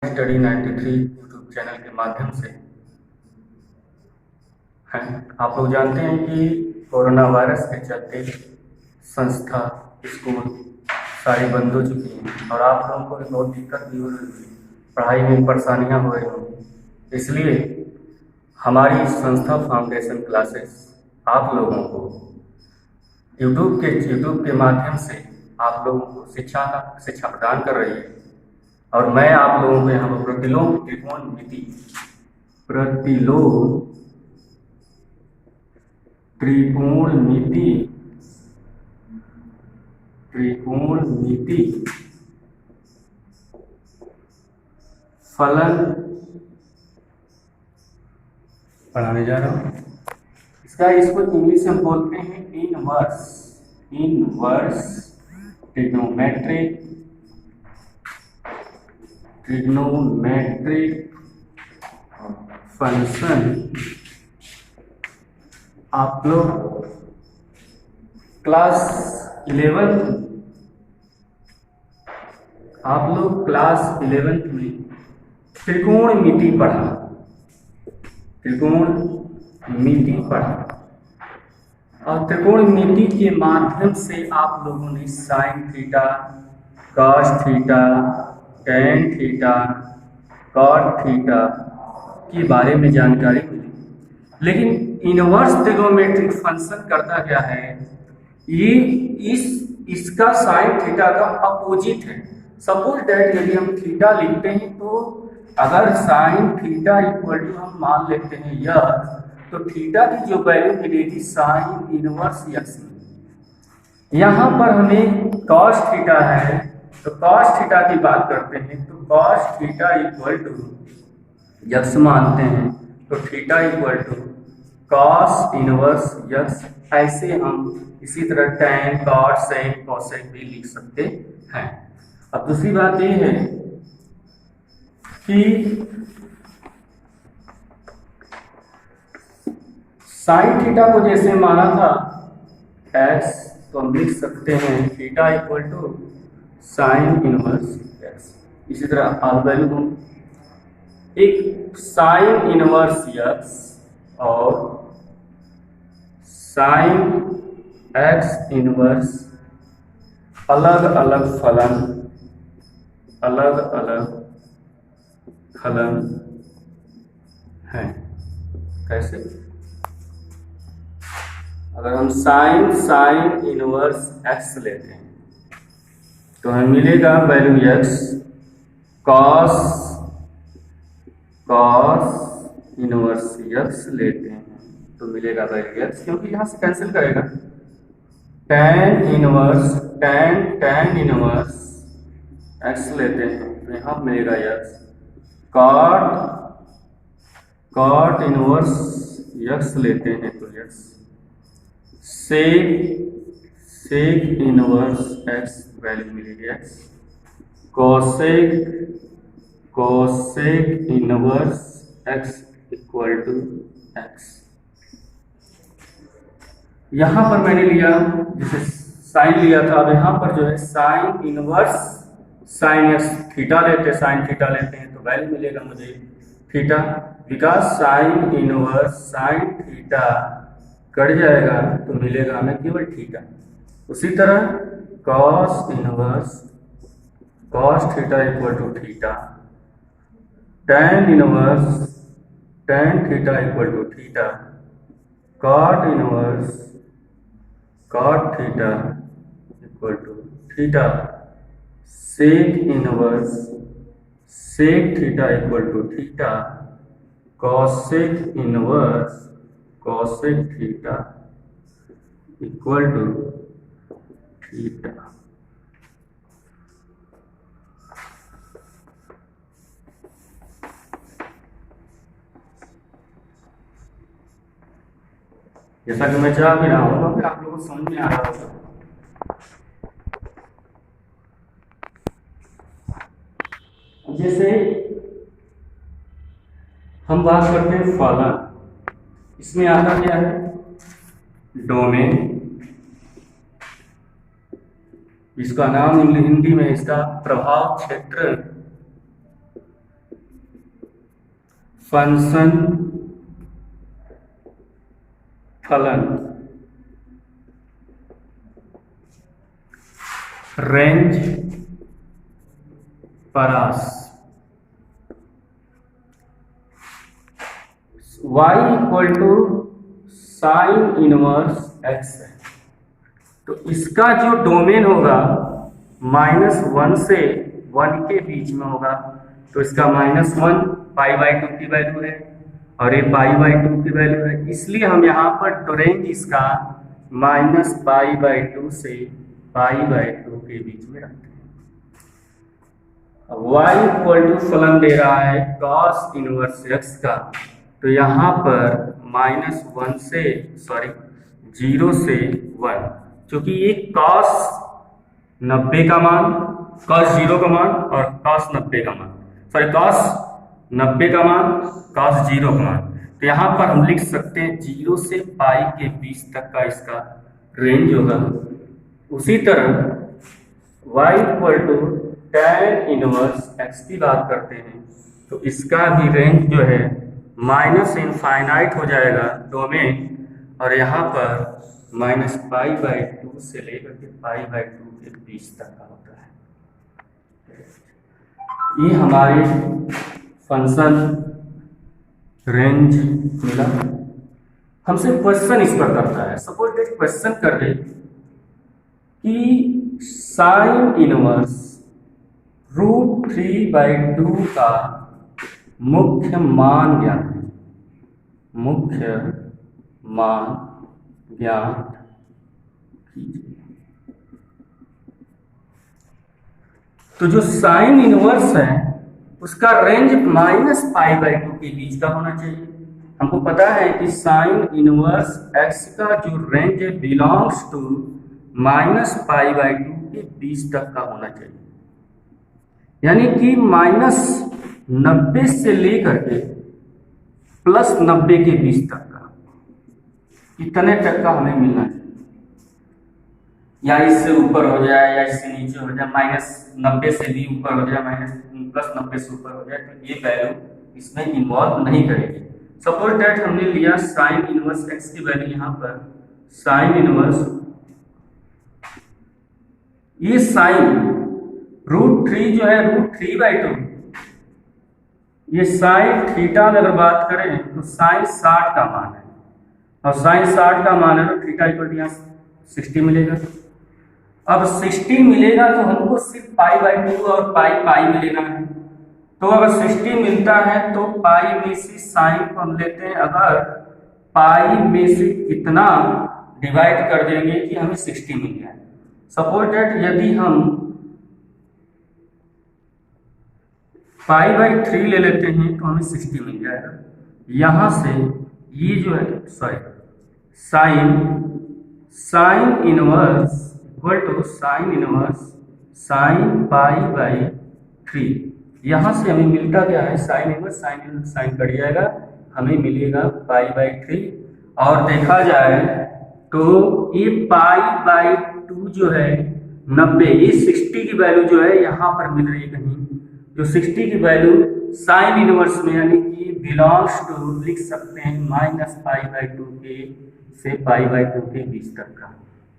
Study 93 YouTube channel के माध्यम से हैं। आप लोग जानते हैं कि कोरोना वायरस के चलते संस्था, स्कूल सारी बंद हो चुकी हैं और आप लोगों को भी बहुत दिक्कत भी हो रही है, पढ़ाई में परेशानियां हो रही होंगी। इसलिए हमारी संस्था फाउंडेशन क्लासेस आप लोगों को यूट्यूब के माध्यम से आप लोगों को शिक्षा प्रदान कर रही है। और मैं आप लोगों को यहाँ पर त्रिकोणमिति फलन पढ़ाने जा रहा हूँ। इसको इंग्लिश में बोलते हैं इनवर्स ट्रिग्नोमेट्रिक फंक्शन। आप लोग क्लास 11th में त्रिकोणमिति पढ़ा और त्रिकोणमिति के माध्यम से आप लोगों ने sine theta, cos theta, tan theta, cot theta के बारे में जानकारी मिली। लेकिन इनवर्स ट्रिग्नोमेट्रिक फंक्शन करता क्या है? ये इसका साइन थीटा का अपोजिट है। सपोज दैट यदि हम थीटा लिखते हैं तो अगर साइन थीटा इक्वल टू हम मान लेते हैं यस, तो थीटा की जो वैल्यू मिलेगी साइन इनवर्स यस में। यहाँ पर हमें कॉस थीटा है तो कॉस थीटा की बात करते हैं तो cos theta equal to X मानते हैं तो theta equal to cos inverse X. ऐसे हम इसी तरह टैन, कॉट, सेक, कोसेक भी लिख सकते हैं। अब दूसरी बात ये है कि साइन थीटा को जैसे माना था एक्स, तो हम लिख सकते हैं theta equal to sine inverse X. इसी तरह आल वैल्यू दूं, एक साइन इनवर्स एक्स और साइन एक्स इनवर्स अलग अलग फलन हैं। कैसे? अगर हम साइन इनवर्स एक्स लेते हैं तो हमें मिलेगा value x, cos inverse x लेते हैं तो मिलेगा वैल्यू एक्स, क्योंकि यहां से कैंसिल करेगा। टैन इनवर्स एक्स लेते हैं तो यहां मिलेगा एक्स। कॉट इनवर्स एक्स लेते हैं तो x. Sec inverse x value मिलेगी x. Cosec inverse x equal to x. यहां पर मैंने लिया जैसे साइन लिया था, अब यहां पर जो है sine inverse sine X theta लेते हैं तो वैल्यू मिलेगा मुझे theta, because sine inverse sine theta cut जाएगा तो मिलेगा हमें केवल थीटा। उसी तरह cos inverse cos theta equal to theta, tan inverse tan theta equal to theta, cot inverse cot theta equal to theta, sec inverse sec theta equal to theta, cosec inverse cosec theta equal to theta. जैसा कि मैं चाह भी रहा हूँ कि आप लोगों को समझ में आ रहा होगा। जैसे हम बात करते हैं फलन, इसमें आता क्या है? डोमेन, इसका नाम हिंदी में इसका प्रभाव क्षेत्र फंक्शन फलन रेंज परास y equal to sine inverse x है, तो इसका जो डोमेन होगा -1 से 1 के बीच में होगा, तो इसका -1 π/2 की वैल्यू है और ये π/2 की वैल्यू है, इसलिए हम यहाँ पर रेंज इसका -π/2 से π/2 के बीच में रखते हैं। y इक्वल टू फलन दे रहा है cos इनवर्स x का, तो यहाँ पर -1 से 0 से 1, क्योंकि ये cos 90 का मान, cos 0 का मान और cos 90 का मान, cos 90 का मान, cos 0 का मान, तो यहाँ पर हम लिख सकते हैं 0 से पाई के बीच तक का इसका रेंज होगा। उसी तरह y equal to tan inverse x की बात करते हैं, तो इसका भी रेंज जो है -इनफाइनाइट हो जाएगा डोमेन, और यहाँ पर -π/2 से लेकर के π/2 के बीच तक का होता है। ये हमारे फंक्शन रेंज मिला। हमसे क्वेश्चन इस पर करता है, सपोज दैट क्वेश्चन कर दे कि साइन इनवर्स √3/2 का मुख्य मान ज्ञात है, मुख्य मान ज्ञात कीजिए। तो जो साइन इनवर्स है उसका रेंज -π/2 के बीच का होना चाहिए। हमको पता है कि साइन इनवर्स x का जो रेंज है बिलोंग्स टू -π/2 के बीच तक का होना चाहिए, यानी कि -90 से लेकर के +90 के बीच तक का, इतने तक का हमें मिलना चाहिए, या इससे ऊपर हो जाए या इससे नीचे हो जाए, -90 से भी ऊपर हो जाए, +90 से ऊपर हो जाए, तो ये वैल्यू इसमें इन्वॉल्व नहीं करेगी। सपोज दैट हमने लिया साइन इनवर्स x की वैल्यू, यहाँ पर साइन इनवर्स, ये साइन √3 जो है √3/2, ये साइन थीटा में अगर बात करें तो साइन 60 का मान है, और साइन 60 का मान है तो थीटा इक्वल यहाँ 60 मिलेगा। अब 60 मिलेगा तो हमको सिर्फ π/2 और पाई में लेना है, तो अगर 60 मिलता है तो पाई में से साइन को हम लेते हैं, अगर पाई में से कितना डिवाइड कर देंगे कि हमें 60 मिल जाए। सपोज दैट यदि हम π/3 ले लेते हैं तो हमें 60 मिल जाएगा। यहां से ये जो है sine inverse equal to sine inverse sine π/3, यहां से हमें मिलता क्या है, साइन इनवर्स साइन कट जाएगा, हमें मिलेगा π/3, और देखा जाए तो ये π/2 जो है 90, ये 60 की वैल्यू जो है यहाँ पर मिल रही है कहीं, जो 60 की वैल्यू साइन इनवर्स में, यानी कि बिलोंग्स टू, लिख सकते हैं -π/2 के से π/2 के बीच तक का,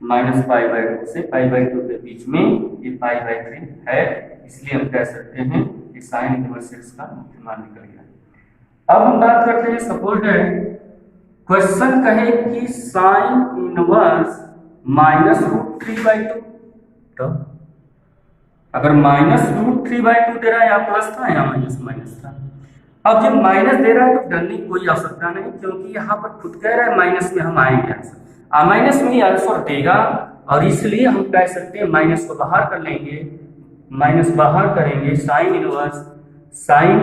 -π/2 से π/2 के बीच में ये π/3 है, इसलिए हम कह सकते हैं कि साइन इनवर्स x का मुख्य मान निकल गया। अब हम बात करते हैं, सपोज है क्वेश्चन कहे कि साइन इनवर्स -√3/2, तो अगर -√3/2 दे रहा है, या प्लस था या माइनस था, अब जब माइनस दे रहा है तो डरने की कोई आवश्यकता नहीं, क्योंकि यहाँ पर खुद कह रहा है माइनस में हम आएंगे आंसर, माइनस में ही आंसर देगा, और इसलिए हम कह सकते हैं माइनस को बाहर कर लेंगे, माइनस बाहर करेंगे, साइन इनवर्स साइन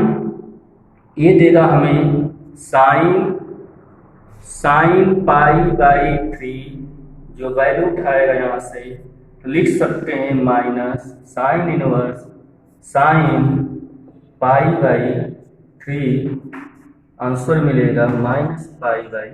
ये देगा हमें साइन π/3, जो वैल्यू उठाएगा यहाँ से तो लिख सकते हैं minus sine inverse sine π/3, answer मिलेगा -π/3।